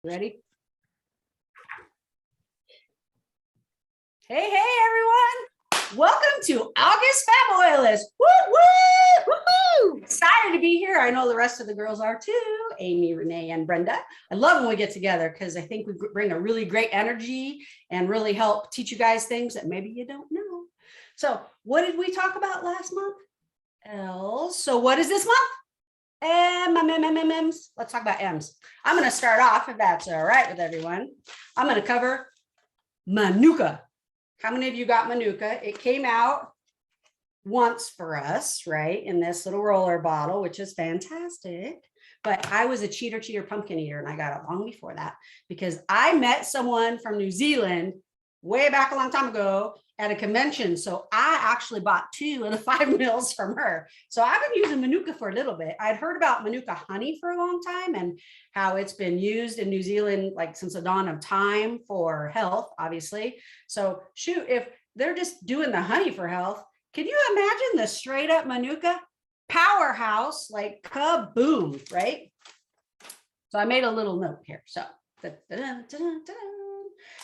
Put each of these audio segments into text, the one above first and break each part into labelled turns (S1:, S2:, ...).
S1: Ready? Hey, everyone. Welcome to August FabOILous. Woo, woo, woohoo. Excited to be here. I know the rest of the girls are too. Amy, Renee, and Brenda. I love when we get together because I think we bring a really great energy and really help teach you guys things that maybe you don't know. So what did we talk about last month? L's. So what is this month? M's. Let's talk about M's. I'm going to start off, if that's all right with everyone. I'm going to cover Manuka. How many of you got Manuka? It came out once for us, right, in this little roller bottle, which is fantastic. But I was a cheater pumpkin eater, and I got it long before that because I met someone from New Zealand way back a long time ago at a convention. So I actually bought 2 of the 5 mils from her. So I've been using Manuka for a little bit. I'd heard about Manuka honey for a long time and how it's been used in New Zealand, like since the dawn of time for health, obviously. So shoot, if they're just doing the honey for health, can you imagine the straight up Manuka powerhouse, like kaboom, right? So I made a little note here. So,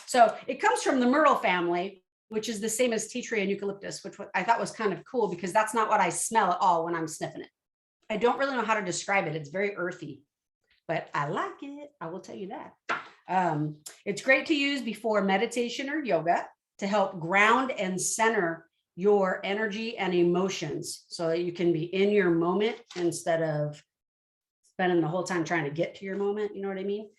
S1: so it comes from the myrtle family, which is the same as tea tree and eucalyptus, which I thought was kind of cool because that's not what I smell at all when I'm sniffing it. I don't really know how to describe it. It's very earthy, but I like it. I will tell you that. It's great to use before meditation or yoga to help ground and center your energy and emotions so that you can be in your moment instead of spending the whole time trying to get to your moment. You know what I mean?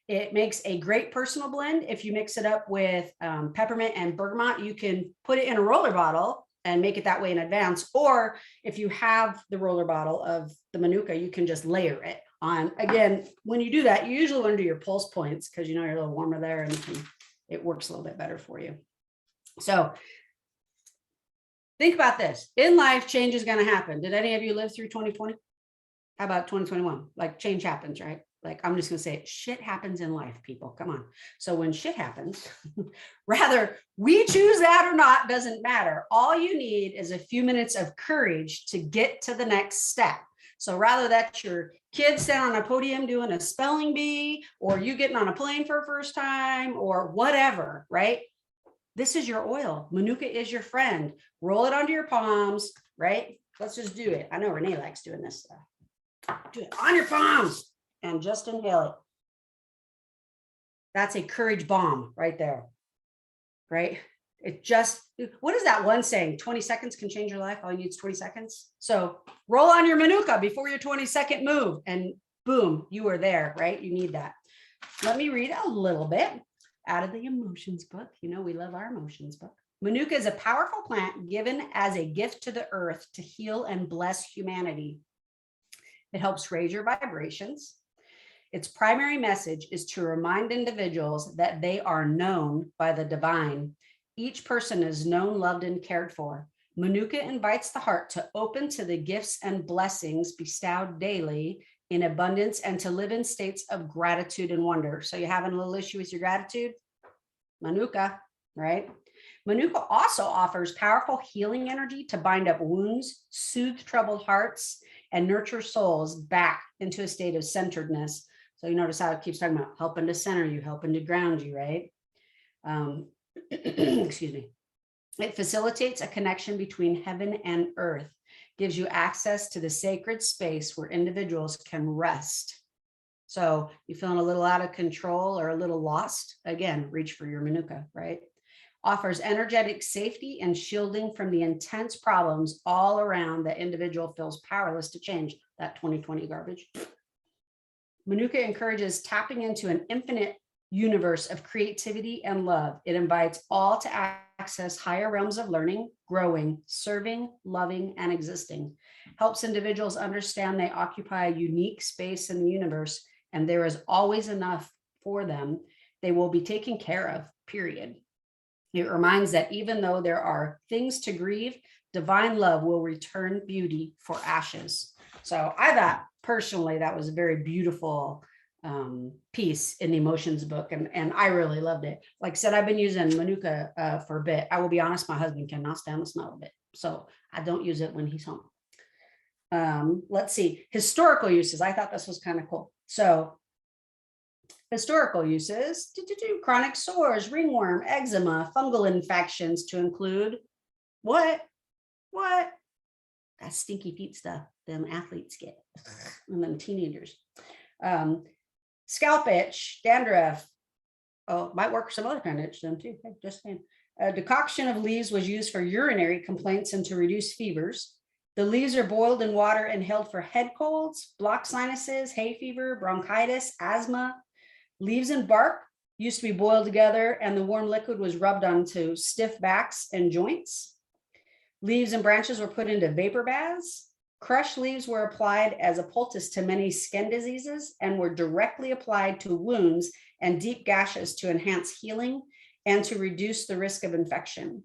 S1: It makes a great personal blend. If you mix it up with peppermint and bergamot, you can put it in a roller bottle and make it that way in advance. Or if you have the roller bottle of the Manuka, you can just layer it on. Again, when you do that, you usually want to do your pulse points because you know you're a little warmer there and it works a little bit better for you. So think about this. In life, change is going to happen. Did any of you live through 2020? How about 2021? Like change happens, right? Like, I'm just going to say it, shit happens in life, people. Come on. So when shit happens, rather we choose that or not, doesn't matter. All you need is a few minutes of courage to get to the next step. So rather that's your kid standing on a podium doing a spelling bee, or you getting on a plane for the first time, or whatever, right? This is your oil. Manuka is your friend. Roll it onto your palms, right? Let's just do it. I know Renee likes doing this stuff. Do it on your palms. And just inhale it. That's a courage bomb right there, right? It just, what is that one saying? 20 seconds can change your life. All you need is 20 seconds. So roll on your Manuka before your 22nd move and boom, you are there, right? You need that. Let me read a little bit out of the emotions book. You know, we love our emotions book. Manuka is a powerful plant given as a gift to the earth to heal and bless humanity. It helps raise your vibrations. Its primary message is to remind individuals that they are known by the divine. Each person is known, loved, and cared for. Manuka invites the heart to open to the gifts and blessings bestowed daily in abundance and to live in states of gratitude and wonder. So you're having a little issue with your gratitude? Manuka, right? Manuka also offers powerful healing energy to bind up wounds, soothe troubled hearts, and nurture souls back into a state of centeredness. So you notice how it keeps talking about helping to center you, helping to ground you, right? Excuse me. It facilitates a connection between heaven and earth, gives you access to the sacred space where individuals can rest. So you feeling a little out of control or a little lost? Again, reach for your Manuka, right? Offers energetic safety and shielding from the intense problems all around that individual feels powerless to change. That 2020 garbage. Manuka encourages tapping into an infinite universe of creativity and love. It invites all to access higher realms of learning, growing, serving, loving, and existing. Helps individuals understand they occupy a unique space in the universe, and there is always enough for them. They will be taken care of, period. It reminds that even though there are things to grieve, divine love will return beauty for ashes. So I thought personally that was a very beautiful piece in the emotions book, and I really loved it. Like I said, I've been using Manuka for a bit. I will be honest, my husband cannot stand the smell of it, so I don't use it when he's home. Let's see, historical uses. I thought this was kind of cool. So Historical uses, chronic sores, ringworm, eczema, fungal infections to include what? That stinky feet stuff them athletes get and them teenagers. Scalp itch, dandruff. Oh, might work some other kind of itch then too. Hey, just saying. A decoction of leaves was used for urinary complaints and to reduce fevers. The leaves are boiled in water and held for head colds, blocked sinuses, hay fever, bronchitis, asthma. Leaves and bark used to be boiled together and the warm liquid was rubbed onto stiff backs and joints. Leaves and branches were put into vapor baths. Crushed leaves were applied as a poultice to many skin diseases and were directly applied to wounds and deep gashes to enhance healing and to reduce the risk of infection.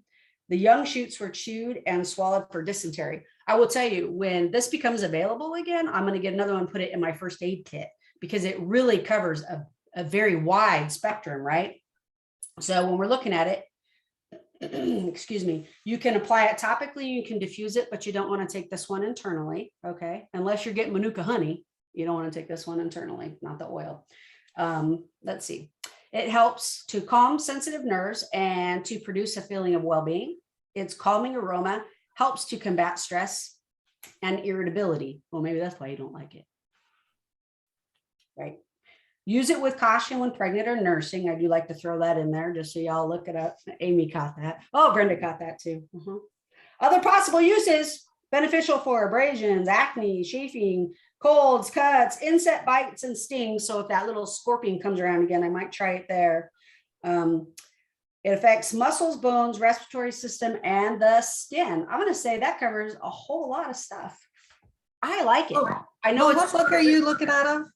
S1: The young shoots were chewed and swallowed for dysentery. I will tell you, when this becomes available again, I'm going to get another one, put it in my first aid kit, because it really covers a very wide spectrum, right? So when we're looking at it, excuse me, you can apply it topically, you can diffuse it, but you don't want to take this one internally, okay? Unless you're getting Manuka honey, you don't want to take this one internally, not the oil. Let's see. It helps to calm sensitive nerves and to produce a feeling of well-being. Its calming aroma helps to combat stress and irritability. Well, maybe that's why you don't like it, right? Use it with caution when pregnant or nursing. I do like to throw that in there just so y'all look it up. Amy caught that. Oh, Brenda caught that too. Other possible uses: beneficial for abrasions, acne, chafing, colds, cuts, insect bites, and stings. So if that little scorpion comes around again, I might try it there. It affects muscles, bones, respiratory system, and the skin. I'm going to say that covers a whole lot of stuff. I like it.
S2: Oh,
S1: I know
S2: what book are you looking out of?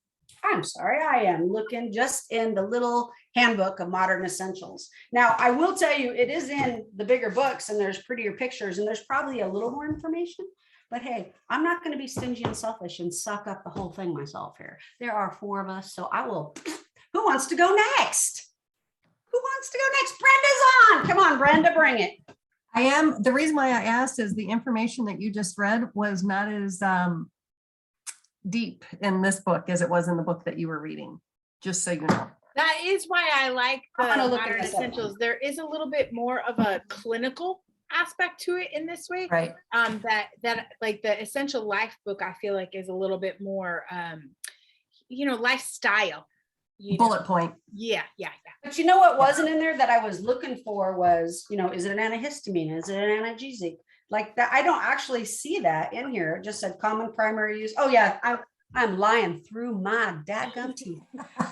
S1: I'm sorry, I am looking just in the little handbook of modern essentials. Now, I will tell you, it is in the bigger books and there's prettier pictures and there's probably a little more information. But hey, I'm not going to be stingy and selfish and suck up the whole thing myself here. There are 4 of us, so I will. Who wants to go next? Who wants to go next? Brenda's on. Come on, Brenda, bring it.
S2: I am. The reason why I asked is the information that you just read was not as deep in this book as it was in the book that you were reading, just so you know.
S3: That is why I like the modern essentials.
S1: Up.
S3: There is a little bit more of a clinical aspect to it in this way.
S2: Right.
S3: That like the Essential Life book, I feel like is a little bit more, lifestyle.
S2: Bullet point.
S3: Yeah.
S1: But you know what wasn't in there that I was looking for was, is it an antihistamine? Is it an analgesic? Like that, I don't actually see that in here. It just said common primary use. Oh yeah, I'm lying through my dadgum teeth.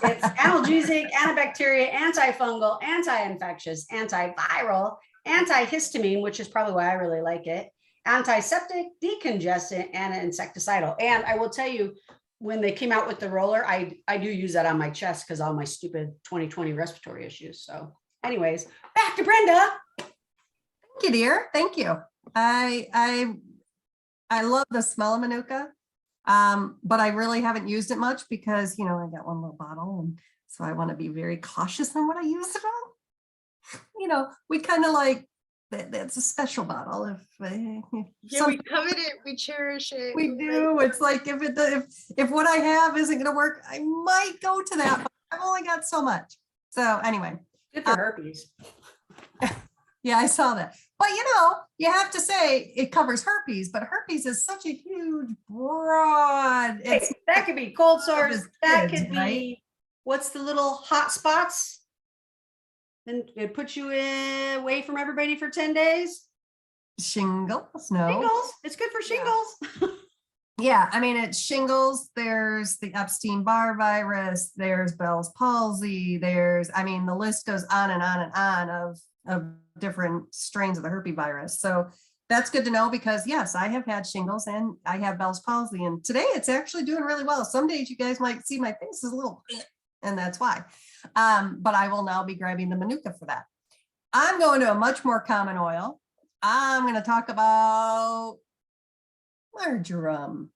S1: It's analgesic, antibacterial, antifungal, anti-infectious, antiviral, antihistamine, which is probably why I really like it, antiseptic, decongestant, and insecticidal. And I will tell you, when they came out with the roller, I do use that on my chest because all my stupid 2020 respiratory issues. So anyways, back to Brenda.
S2: Thank you, dear. Thank you. I love the smell of Manuka, but I really haven't used it much because, I got one little bottle, and so I want to be very cautious on what I use it on. We kind of like, that's a special bottle.
S3: Yeah, we covet it, we cherish it.
S2: We do. It's like if what I have isn't going to work, I might go to that. But I've only got so much. So anyway.
S1: Good for herpes.
S2: Yeah, I saw that. But you have to say it covers herpes, but herpes is such a huge, broad.
S1: That could be cold sores. That could be,
S2: right?
S1: What's the little hot spots? And it puts you away from everybody for 10 days.
S2: Shingles, no.
S1: Shingles. It's good for shingles.
S2: Yeah, I mean, it's shingles. There's the Epstein-Barr virus. There's Bell's palsy. The list goes on and on and on of different strains of the herpes virus. So that's good to know because yes, I have had shingles and I have Bell's palsy, and today it's actually doing really well. Some days you guys might see my face is a little, and that's why. But I will now be grabbing the Manuka for that. I'm going to a much more common oil. I'm going to talk about marjoram.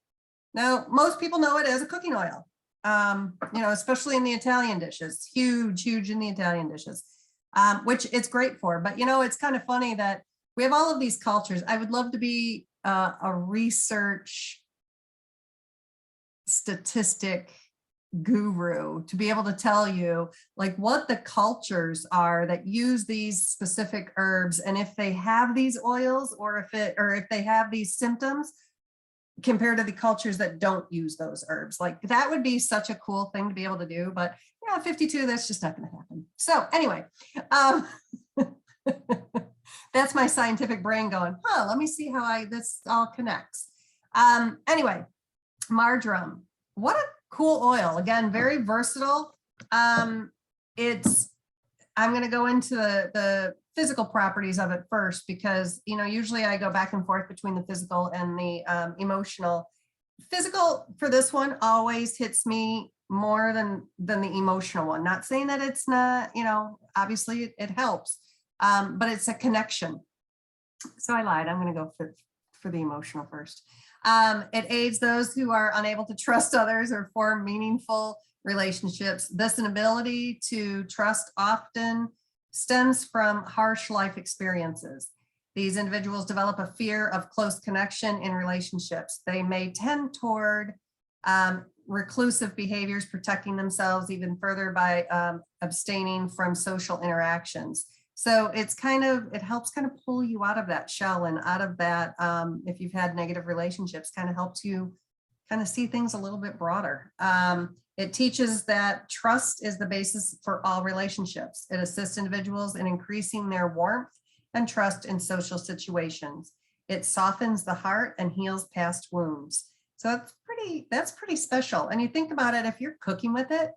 S2: Now, most people know it as a cooking oil, especially in the Italian dishes, huge in the Italian dishes. Which it's great for, but it's kind of funny that we have all of these cultures. I would love to be a research statistic guru to be able to tell you like what the cultures are that use these specific herbs, and if they have these oils, or if they have these symptoms compared to the cultures that don't use those herbs. Like that would be such a cool thing to be able to do, but yeah, 52, that's just not going to happen. So anyway, that's my scientific brain going, let me see how this all connects. Anyway, marjoram, what a cool oil. Again, very versatile. I'm going to go into the physical properties of it first, because, usually I go back and forth between the physical and the emotional. Physical for this one always hits me more than the emotional one. Not saying that it's not, obviously it helps, but it's a connection. So I lied. I'm going to go for the emotional first. It aids those who are unable to trust others or form meaningful relationships. This inability to trust often stems from harsh life experiences. These individuals develop a fear of close connection in relationships. They may tend toward reclusive behaviors, protecting themselves even further by abstaining from social interactions. So it helps kind of pull you out of that shell and out of that, if you've had negative relationships, kind of helps you kind of see things a little bit broader. It teaches that trust is the basis for all relationships. It assists individuals in increasing their warmth and trust in social situations. It softens the heart and heals past wounds. So that's pretty special. And you think about it, if you're cooking with it,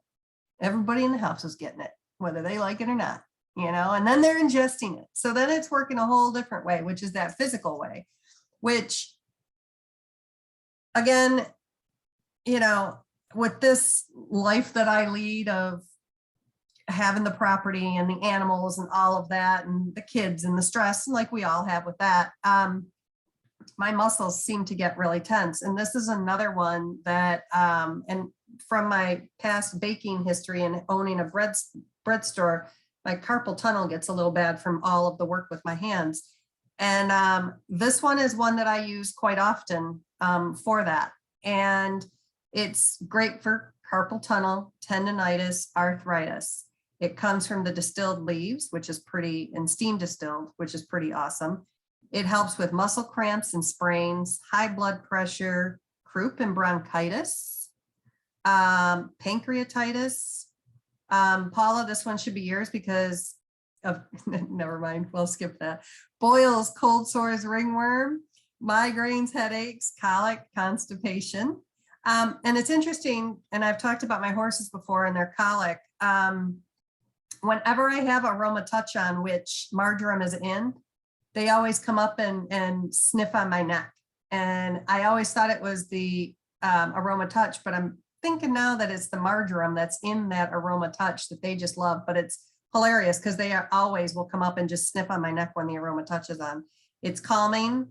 S2: everybody in the house is getting it, whether they like it or not, and then they're ingesting it. So then it's working a whole different way, which is that physical way, which again, with this life that I lead of having the property and the animals and all of that and the kids and the stress, like we all have with that, my muscles seem to get really tense. And this is another one that, and from my past baking history and owning a bread store, my carpal tunnel gets a little bad from all of the work with my hands. And this one is one that I use quite often for that. And it's great for carpal tunnel, tendonitis, arthritis. It comes from the distilled leaves, which is and steam distilled, which is pretty awesome. It helps with muscle cramps and sprains, high blood pressure, croup and bronchitis, pancreatitis. Paula, this one should be yours because of, never mind, we'll skip that. Boils, cold sores, ringworm, migraines, headaches, colic, constipation. And it's interesting, and I've talked about my horses before and their colic. Whenever I have aroma touch on, which marjoram is in, they always come up and sniff on my neck. And I always thought it was the aroma touch, but I'm thinking now that it's the marjoram that's in that aroma touch that they just love. But it's hilarious because they always will come up and just sniff on my neck when the aroma touch is on. It's calming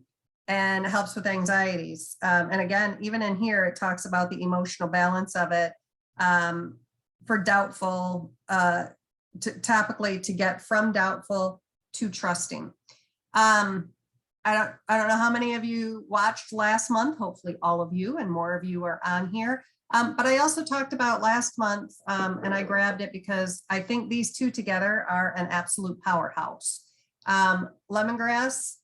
S2: and helps with anxieties. And again, even in here, it talks about the emotional balance of it for doubtful, topically to get from doubtful to trusting. I don't know how many of you watched last month, hopefully all of you and more of you are on here. But I also talked about last month, and I grabbed it because I think these two together are an absolute powerhouse. Lemongrass,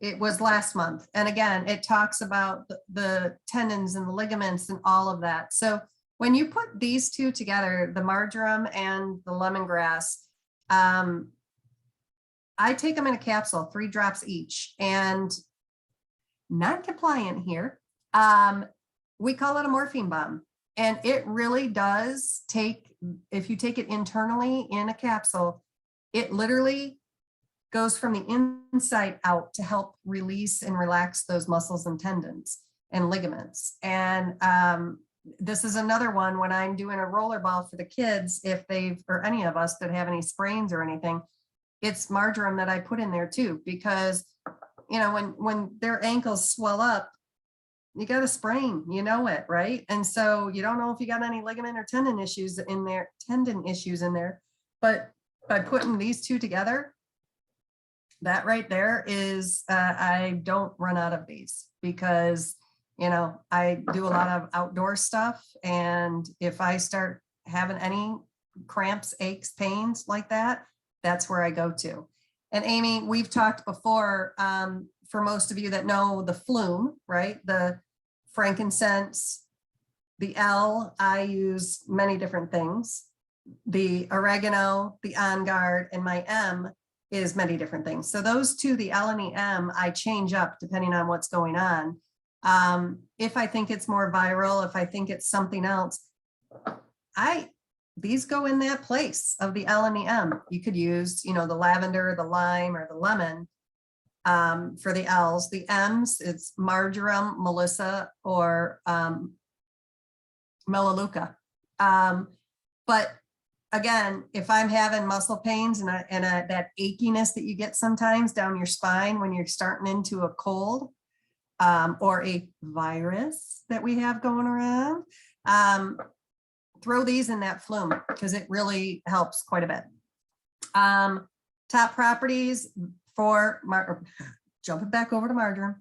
S2: it was last month. And again, it talks about the tendons and the ligaments and all of that. So when you put these two together, the marjoram and the lemongrass, I take them in a capsule, 3 drops each, and non-compliant here. We call it a morphine bomb. And it really does take, if you take it internally in a capsule, it literally goes from the inside out to help release and relax those muscles and tendons and ligaments. And this is another one when I'm doing a rollerball for the kids, if they've, or any of us that have any sprains or anything, it's marjoram that I put in there too, because, when their ankles swell up, you got a sprain, it, right? And so you don't know if you got any ligament or tendon issues in there, but by putting these two together, that right there is, I don't run out of these because, You know, I do a lot of outdoor stuff, and if I start having any cramps, aches, pains like that, that's where I go to. And Amy, we've talked before, for most of you that know the flume, right? The frankincense, the L, I use many different things. The oregano, the on guard, and my M is many different things. So those two, the L and the M, I change up depending on what's going on. If I think it's more viral, if I think it's something else, these go in that place of the L and the M. You could use, you know, the lavender, the lime, or the lemon for the L's. The M's, it's marjoram, melissa, or melaleuca. But again, if I'm having muscle pains and that achiness that you get sometimes down your spine when you're starting into a cold, or a virus that we have going around, throw these in that flume because it really helps quite a bit. Top properties for, jumping back over to marjoram,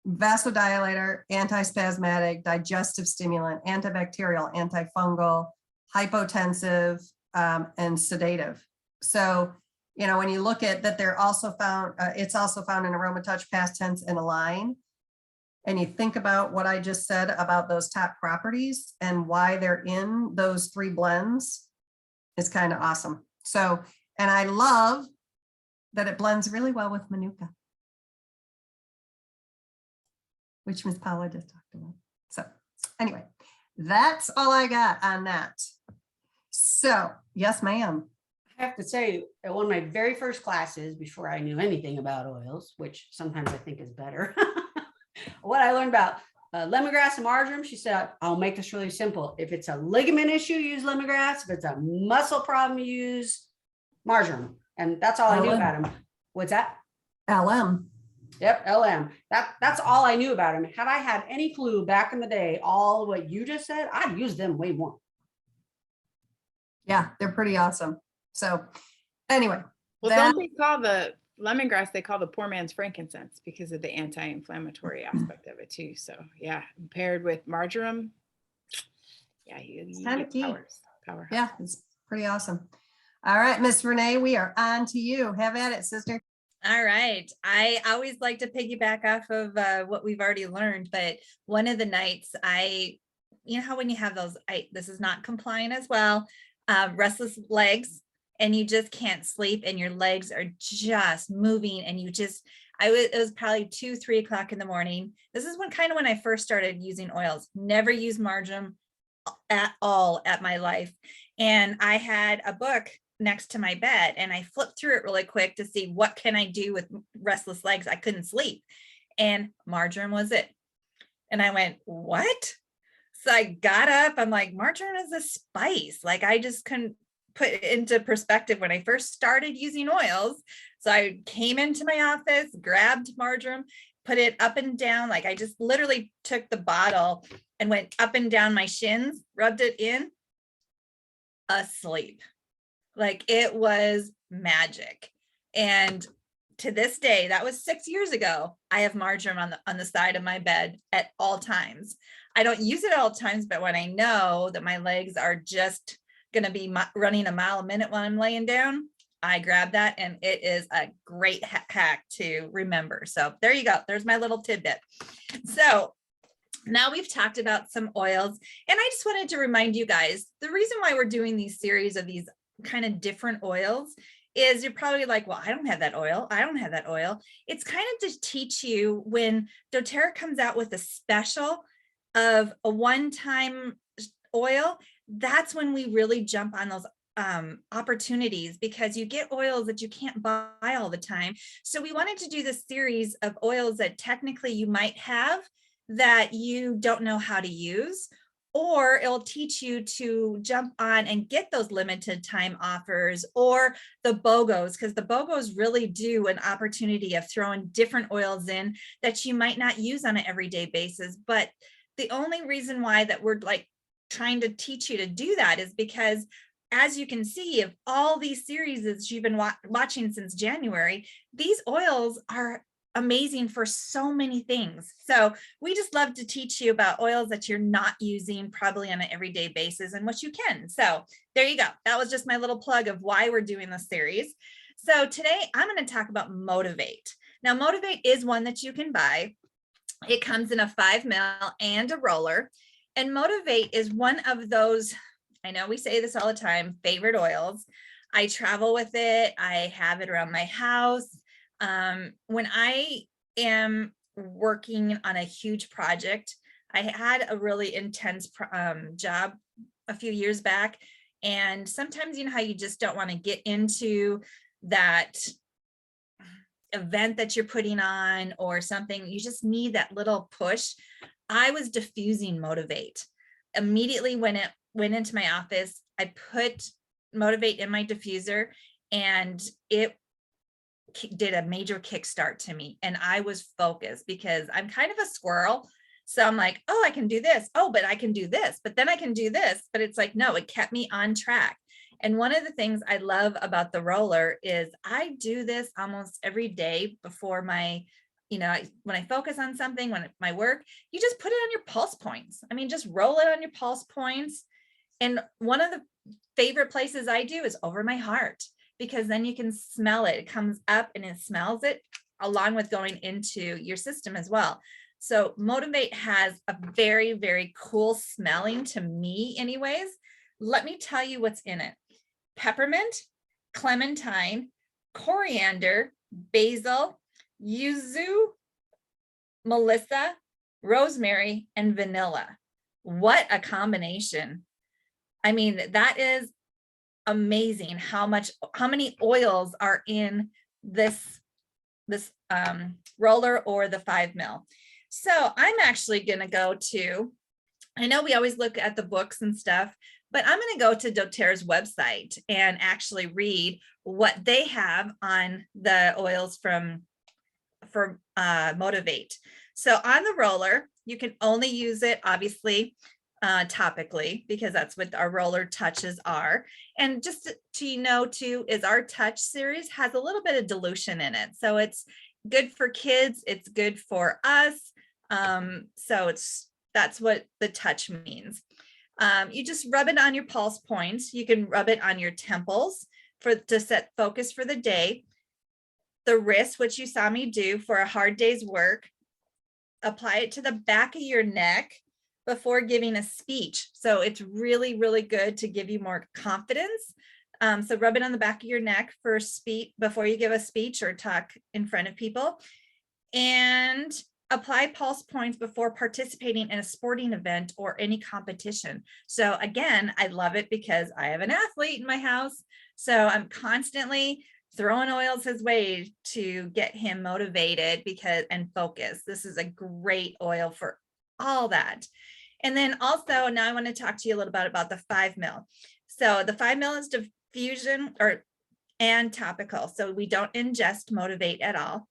S2: vasodilator, antispasmodic, digestive stimulant, antibacterial, antifungal, hypotensive, and sedative. So, you know, when you look at that, they're also found, it's also found in aromatouch, past tense, and align. And you think about what I just said about those top properties and why they're in those 3 blends, it's kind of awesome. So, and I love that it blends really well with Manuka, which Ms. Paula just talked about. So anyway, that's all I got on that. So, yes, ma'am.
S1: I have to say, at one of my very first classes, before I knew anything about oils, which sometimes I think is better, what I learned about lemongrass and marjoram, she said, I'll make this really simple. If it's a ligament issue, use lemongrass. If it's a muscle problem, use marjoram. And that's all I knew about them. What's that?
S2: LM.
S1: Yep, LM. That's all I knew about them. Had I had any clue back in the day, all what you just said, I'd use them way more.
S2: Yeah, they're pretty awesome. So anyway.
S3: Well, don't they call the lemongrass, they call the poor man's frankincense because of the anti-inflammatory aspect of it too. So yeah, paired with marjoram, yeah, you
S2: kind
S3: get
S2: of key.
S3: Powerhouse.
S2: Yeah, it's pretty awesome. All right, Miss Renee, we are on to you. Have at it, sister.
S4: All right. I always like to piggyback off of what we've already learned, but one of the nights you know how when you have those, this is not compliant as well, restless legs, and you just can't sleep and your legs are just moving and it was probably 2-3 o'clock in the morning. This is when I first started using oils. Never used marjoram at all at my life. And I had a book next to my bed and I flipped through it really quick to see what can I do with restless legs. I couldn't sleep, and marjoram was it. And I went, what? So I got up, I'm like, marjoram is a spice. Like I just couldn't put it into perspective when I first started using oils. So I came into my office, grabbed marjoram, put it up and down. Like I just literally took the bottle and went up and down my shins, rubbed it in, asleep. Like it was magic. And to this day, that was 6 years ago, I have marjoram on the side of my bed at all times. I don't use it at all times, but when I know that my legs are just going to be running a mile a minute while I'm laying down, I grab that, and it is a great hack to remember. So there you go. There's my little tidbit. So now we've talked about some oils, and I just wanted to remind you guys, the reason why we're doing these series of these kind of different oils is you're probably like, well, I don't have that oil. I don't have that oil. It's kind of to teach you when doTERRA comes out with a special of a one-time oil, that's when we really jump on those opportunities, because you get oils that you can't buy all the time. So we wanted to do this series of oils that technically you might have that you don't know how to use, or it'll teach you to jump on and get those limited time offers, or the BOGOs, because the BOGOs really do an opportunity of throwing different oils in that you might not use on an everyday basis. But the only reason why that we're like trying to teach you to do that is because, as you can see, of all these series that you've been watching since January, these oils are amazing for so many things. So we just love to teach you about oils that you're not using probably on an everyday basis and what you can. So there you go. That was just my little plug of why we're doing this series. So today I'm going to talk about Motivate. Now, Motivate is one that you can buy. It comes in a 5 ml and a roller. And Motivate is one of those, I know we say this all the time, favorite oils. I travel with it. I have it around my house. When I am working on a huge project, I had a really intense job a few years back. And sometimes, you know how you just don't want to get into that event that you're putting on or something, you just need that little push. I was diffusing Motivate. Immediately when it went into my office, I put Motivate in my diffuser and it did a major kickstart to me. And I was focused because I'm kind of a squirrel. So I'm like, oh, I can do this. Oh, but I can do this, but then I can do this. But it's like, no, it kept me on track. And one of the things I love about the roller is I do this almost every day before my, you know, when I focus on something, my work, you just put it on your pulse points. I mean, just roll it on your pulse points. And one of the favorite places I do is over my heart, because then you can smell it. It comes up and it smells it along with going into your system as well. So Motivate has a very, very cool smelling to me anyways. Let me tell you what's in it. Peppermint, clementine, coriander, basil, yuzu, melissa, rosemary, and vanilla. What a combination. I mean, that is amazing how many oils are in this roller or the 5 ml. So I'm actually going to go to, I know we always look at the books and stuff, but I'm going to go to doTERRA's website and actually read what they have on the oils for Motivate. So on the roller, you can only use it obviously topically, because that's what our roller touches are. And just to know too, is our touch series has a little bit of dilution in it. So it's good for kids. It's good for us. So that's what the touch means. You just rub it on your pulse points. You can rub it on your temples to set focus for the day. The wrist, which you saw me do for a hard day's work. Apply it to the back of your neck before giving a speech. So it's really, really good to give you more confidence. So rub it on the back of your neck for speech before you give a speech or talk in front of people. And apply pulse points before participating in a sporting event or any competition. So again, I love it because I have an athlete in my house. So I'm constantly throwing oils his way to get him motivated and focused. This is a great oil for all that. And then also now I want to talk to you a little bit about the 5 ml. So the 5 ml is diffusion and topical. So we don't ingest Motivate at all.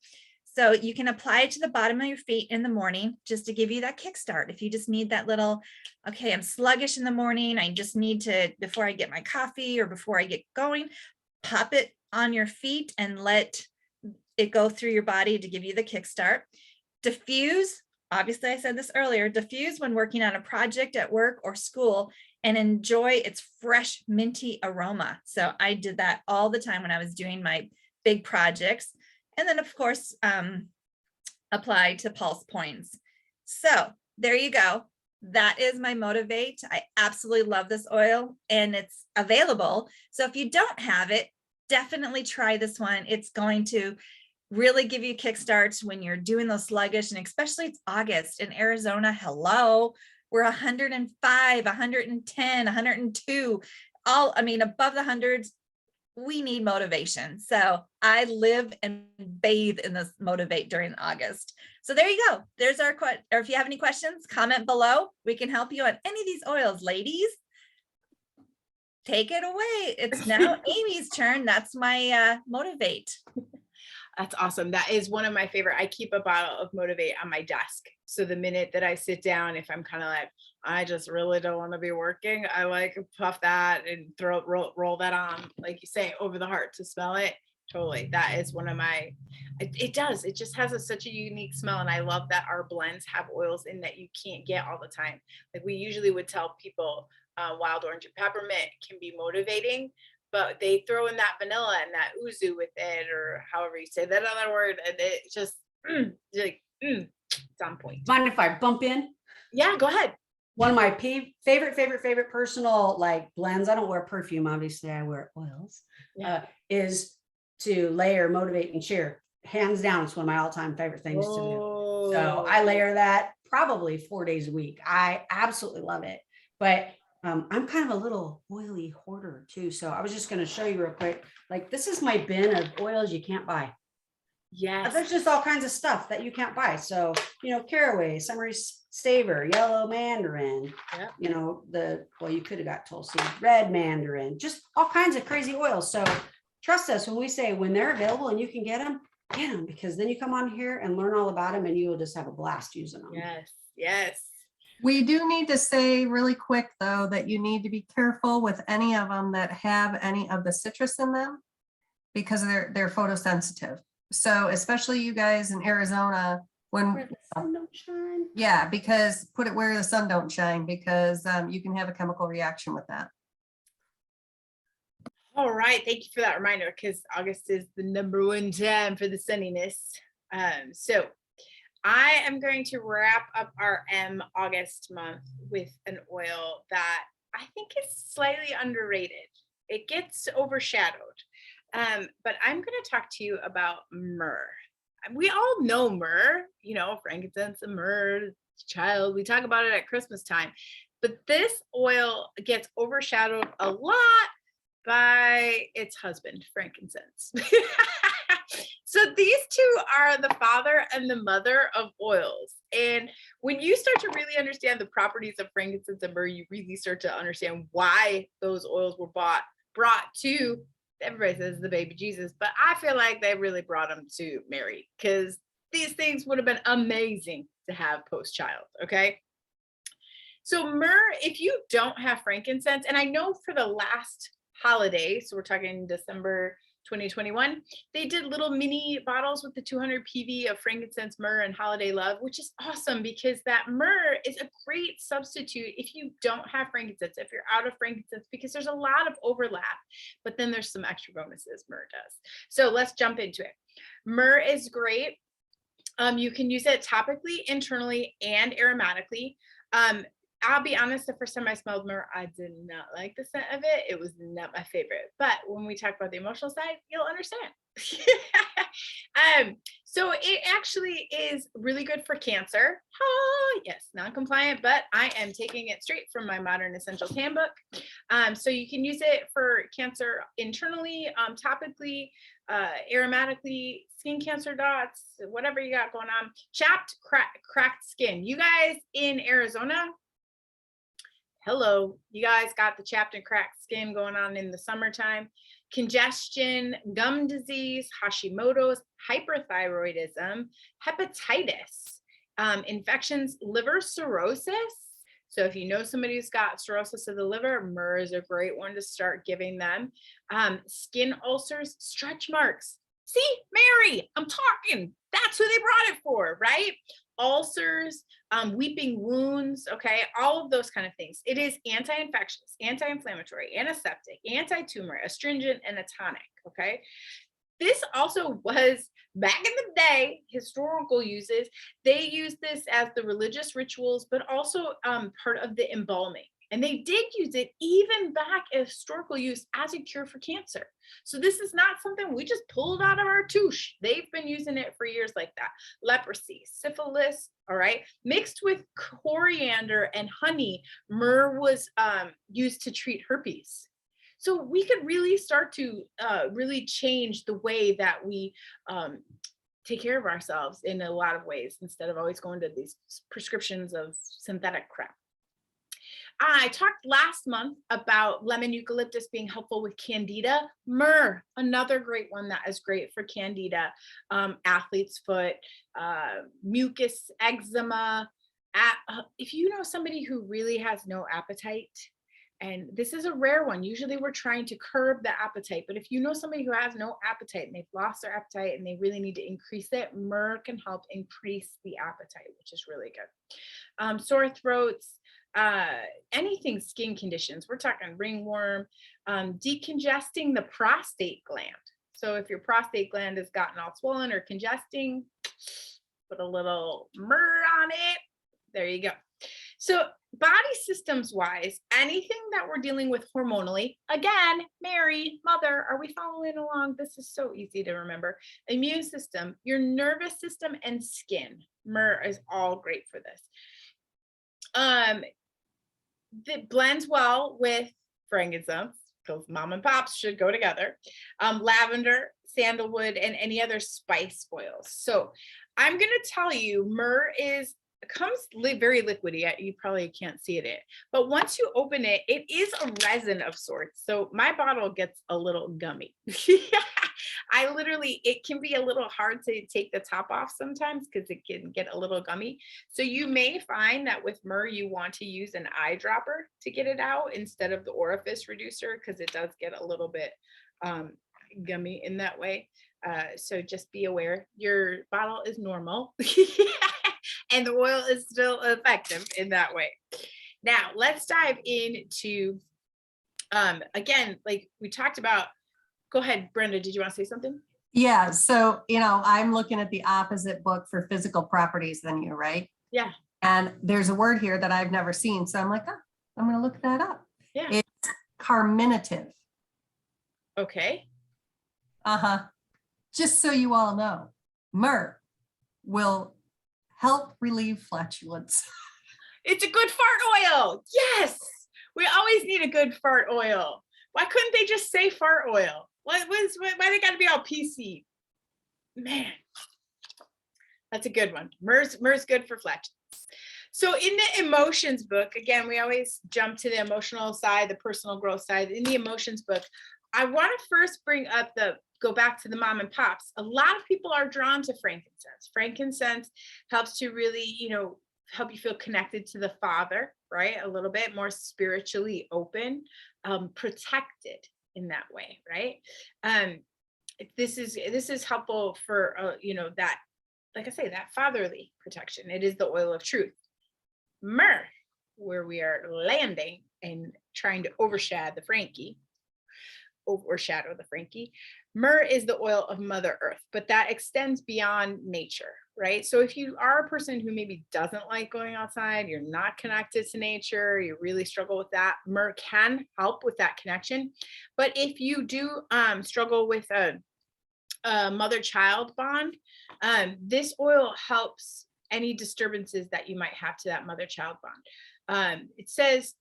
S4: So you can apply it to the bottom of your feet in the morning just to give you that kickstart. If you just need that little, okay, I'm sluggish in the morning, I just need to, before I get my coffee or before I get going, pop it on your feet and let it go through your body to give you the kickstart. Diffuse, obviously I said this earlier, diffuse when working on a project at work or school and enjoy its fresh minty aroma. So I did that all the time when I was doing my big projects. And then of course, apply to pulse points. So there you go. That is my Motivate. I absolutely love this oil and it's available. So if you don't have it, definitely try this one. It's going to really give you kickstarts when you're doing those sluggish, and especially it's August in Arizona. Hello, we're 105, 110, 102, above the hundreds. We need motivation. So I live and bathe in this Motivate during August. So there you go. There's our or if you have any questions, comment below. We can help you on any of these oils, ladies. Take it away. It's now Amy's turn. That's my Motivate.
S3: That's awesome. That is one of my favorite. I keep a bottle of Motivate on my desk. So the minute that I sit down, if I'm kind of like, I just really don't want to be working, I like puff that and roll that on, like you say, over the heart to smell it. Totally. That is one of my, it does. It just has such a unique smell. And I love that our blends have oils in that you can't get all the time. Like we usually would tell people wild orange and peppermint can be motivating, but they throw in that vanilla and that uzu with it, or however you say that other word. And it just, it's on point.
S1: Mind if I bump in?
S3: Yeah, go ahead.
S1: One of my favorite personal like blends, I don't wear perfume, obviously I wear oils, is to layer, motivate, and cheer. Hands down, it's one of my all-time favorite things to do. So I layer that probably 4 days a week. I absolutely love it. But I'm kind of a little oily hoarder too. So I was just going to show you real quick. Like this is my bin of oils you can't buy.
S3: Yes.
S1: There's just all kinds of stuff that you can't buy. So, caraway, summer savor, yellow mandarin, you could have got Tulsi, red mandarin, just all kinds of crazy oils. So trust us when we say when they're available and you can get them, because then you come on here and learn all about them and you will just have a blast using them.
S3: Yes. Yes.
S2: We do need to say really quick though, that you need to be careful with any of them that have any of the citrus in them because they're photosensitive. So especially you guys in Arizona, when
S1: Where the sun don't shine.
S2: yeah, because put it where the sun don't shine, because you can have a chemical reaction with that.
S3: All right. Thank you for that reminder, because August is the #1 time for the sunniness. So I am going to wrap up our August month with an oil that I think is slightly underrated. It gets overshadowed. But I'm going to talk to you about myrrh. We all know myrrh, frankincense and myrrh, child. We talk about it at Christmas time. But this oil gets overshadowed a lot by its husband, frankincense. So these two are the father and the mother of oils. And when you start to really understand the properties of frankincense and myrrh, you really start to understand why those oils were brought to, everybody says the baby Jesus, but I feel like they really brought him to Mary, because these things would have been amazing to have post-child, okay? So myrrh, if you don't have frankincense, and I know for the last holiday, so we're talking December 2021, they did little mini bottles with the 200 PV of frankincense, myrrh, and holiday love, which is awesome because that myrrh is a great substitute if you don't have frankincense, if you're out of frankincense, because there's a lot of overlap, but then there's some extra bonuses myrrh does. So let's jump into it. Myrrh is great. You can use it topically, internally, and aromatically. I'll be honest, the first time I smelled myrrh, I did not like the scent of it. It was not my favorite. But when we talk about the emotional side, you'll understand. So it actually is really good for cancer. Oh, yes, non-compliant, but I am taking it straight from my Modern Essentials Handbook. So you can use it for cancer internally, topically, aromatically, skin cancer dots, whatever you got going on. Chapped, cracked skin. You guys in Arizona, hello, you guys got the chapped and cracked skin going on in the summertime. Congestion, gum disease, Hashimoto's, hyperthyroidism, hepatitis, infections, liver cirrhosis. So if you know somebody who's got cirrhosis of the liver, myrrh is a great one to start giving them. Skin ulcers, stretch marks. See, Mary, I'm talking. That's who they brought it for, right? Ulcers, weeping wounds, okay, all of those kind of things. It is anti-infectious, anti-inflammatory, antiseptic, anti-tumor, astringent, and a tonic, okay? This also was, back in the day, historical uses, they used this as the religious rituals, but also part of the embalming. And they did use it even back as historical use as a cure for cancer. So this is not something we just pulled out of our touche. They've been using it for years like that. Leprosy, syphilis, all right. Mixed with coriander and honey, myrrh was used to treat herpes. So we could really start to really change the way that we take care of ourselves in a lot of ways, instead of always going to these prescriptions of synthetic crap. I talked last month about lemon eucalyptus being helpful with candida. Myrrh, another great one that is great for candida, athlete's foot, mucus, eczema. If you know somebody who really has no appetite, And this is a rare one. Usually we're trying to curb the appetite, but if you know somebody who has no appetite and they've lost their appetite and they really need to increase it, myrrh can help increase the appetite, which is really good. Sore throats, anything skin conditions, we're talking ringworm, decongesting the prostate gland. So if your prostate gland has gotten all swollen or congesting, put a little myrrh on it. There you go. So body systems wise, anything that we're dealing with hormonally, again, Mary, mother, are we following along? This is so easy to remember. Immune system, your nervous system, and skin. Myrrh is all great for this. It blends well with frankincense, because mom and pops should go together. Lavender, sandalwood, and any other spice oils. So I'm going to tell you, myrrh comes very liquidy. You probably can't see it, but once you open it, it is a resin of sorts. So my bottle gets a little gummy. It can be a little hard to take the top off sometimes because it can get a little gummy. So you may find that with myrrh, you want to use an eyedropper to get it out instead of the orifice reducer, because it does get a little bit gummy in that way. So just be aware, your bottle is normal. And the oil is still effective in that way. Now let's dive into, again, like we talked about. Go ahead, Brenda, did you want to say something?
S2: Yeah, so, I'm looking at the opposite book for physical properties than you, right?
S3: Yeah.
S2: And there's a word here that I've never seen. So I'm like, oh, I'm going to look that up.
S3: Yeah.
S2: It's carminative.
S3: Okay.
S2: Uh-huh. Just so you all know, myrrh will help relieve flatulence.
S3: It's a good fart oil. Yes. We always need a good fart oil. Why couldn't they just say fart oil? Why they got to be all PC? Man, that's a good one. Myrrh's good for flatulence. So in the emotions book, again, we always jump to the emotional side, the personal growth side. In the emotions book, I want to first go back to the mom and pops. A lot of people are drawn to frankincense. Frankincense helps to really, help you feel connected to the Father, right? A little bit more spiritually open, protected in that way, right? This is helpful for, that, like I say, that fatherly protection. It is the oil of truth. Myrrh, where we are landing and trying to overshadow the Frankie. Myrrh is the oil of Mother Earth, but that extends beyond nature, right? So if you are a person who maybe doesn't like going outside, you're not connected to nature, you really struggle with that, myrrh can help with that connection. But if you do struggle with a mother-child bond, this oil helps any disturbances that you might have to that mother-child bond. It says,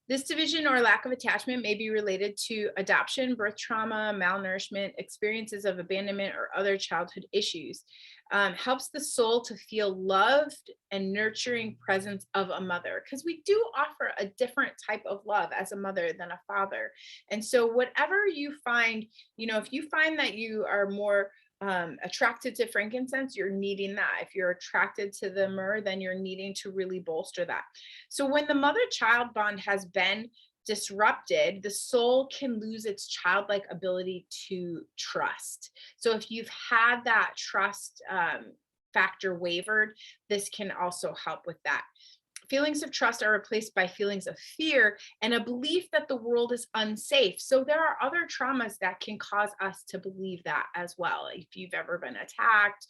S3: this division or lack of attachment may be related to adoption, birth trauma, malnourishment, experiences of abandonment, or other childhood issues. Helps the soul to feel loved and nurturing presence of a mother, because we do offer a different type of love as a mother than a father. And so whatever you find, if you find that you are more attracted to frankincense, you're needing that. If you're attracted to the myrrh, then you're needing to really bolster that. So when the mother-child bond has been disrupted, the soul can lose its childlike ability to trust. So if you've had that trust factor wavered, this can also help with that. Feelings of trust are replaced by feelings of fear and a belief that the world is unsafe. So there are other traumas that can cause us to believe that as well. If you've ever been attacked,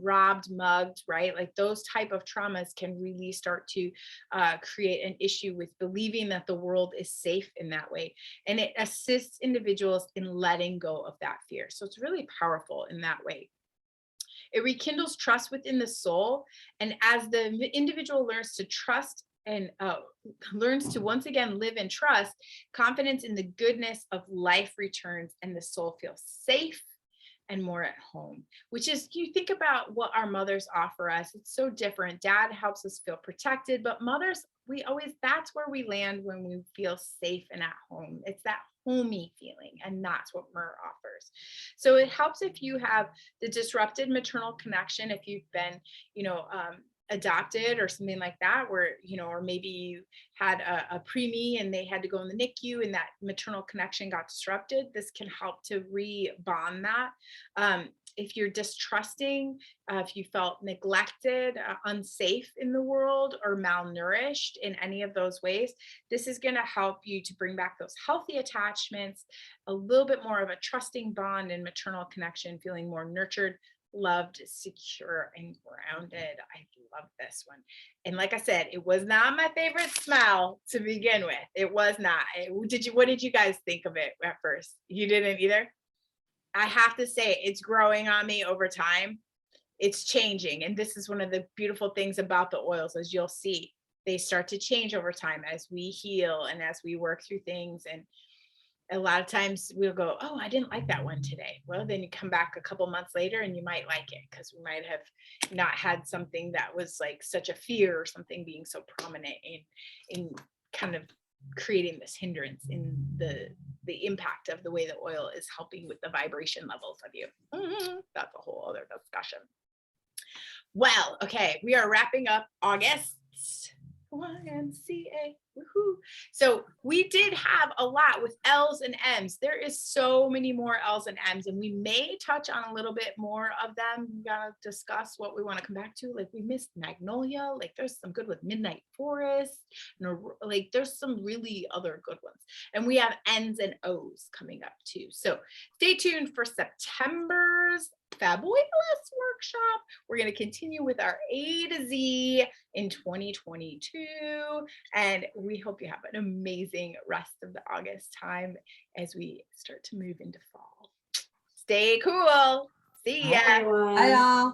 S3: robbed, mugged, right? Like those type of traumas can really start to create an issue with believing that the world is safe in that way. And it assists individuals in letting go of that fear. So it's really powerful in that way. It rekindles trust within the soul. And as the individual learns to trust and learns to once again live in trust, confidence in the goodness of life returns and the soul feels safe and more at home, which is, you think about what our mothers offer us. It's so different. Dad helps us feel protected, but mothers, that's where we land when we feel safe and at home. It's that homey feeling, and that's what myrrh offers. So it helps if you have the disrupted maternal connection, if you've been, adopted or something like that, where, you know, or maybe you had a preemie and they had to go in the NICU and that maternal connection got disrupted, this can help to re-bond that. If you're distrusting, if you felt neglected, unsafe in the world, or malnourished in any of those ways, this is going to help you to bring back those healthy attachments, a little bit more of a trusting bond and maternal connection, feeling more nurtured, loved, secure, and grounded. I love this one. And like I said, it was not my favorite smell to begin with. It was not. What did you guys think of it at first? You didn't either? I have to say, it's growing on me over time. It's changing. And this is one of the beautiful things about the oils, as you'll see, they start to change over time as we heal and as we work through things. And a lot of times we'll go, oh, I didn't like that one today. Well, then you come back a couple months later and you might like it, because we might have not had something that was like such a fear, or something being so prominent in kind of creating this hindrance in the impact of the way the oil is helping with the vibration levels of you. That's a whole other discussion. Well, okay, we are wrapping up August. YMCA. Woohoo. So we did have a lot with L's and M's. There is so many more L's and M's, and we may touch on a little bit more of them. We gotta discuss what we want to come back to. Like, we missed Magnolia. Like, there's some good with Midnight Forest. Like, there's some really other good ones. And we have N's and O's coming up too. So stay tuned for September's FabOILous Workshop. We're going to continue with our A to Z in 2022. And we hope you have an amazing rest of the August time as we start to move into fall. Stay cool. See ya.
S1: Bye, everyone.
S2: Bye, y'all.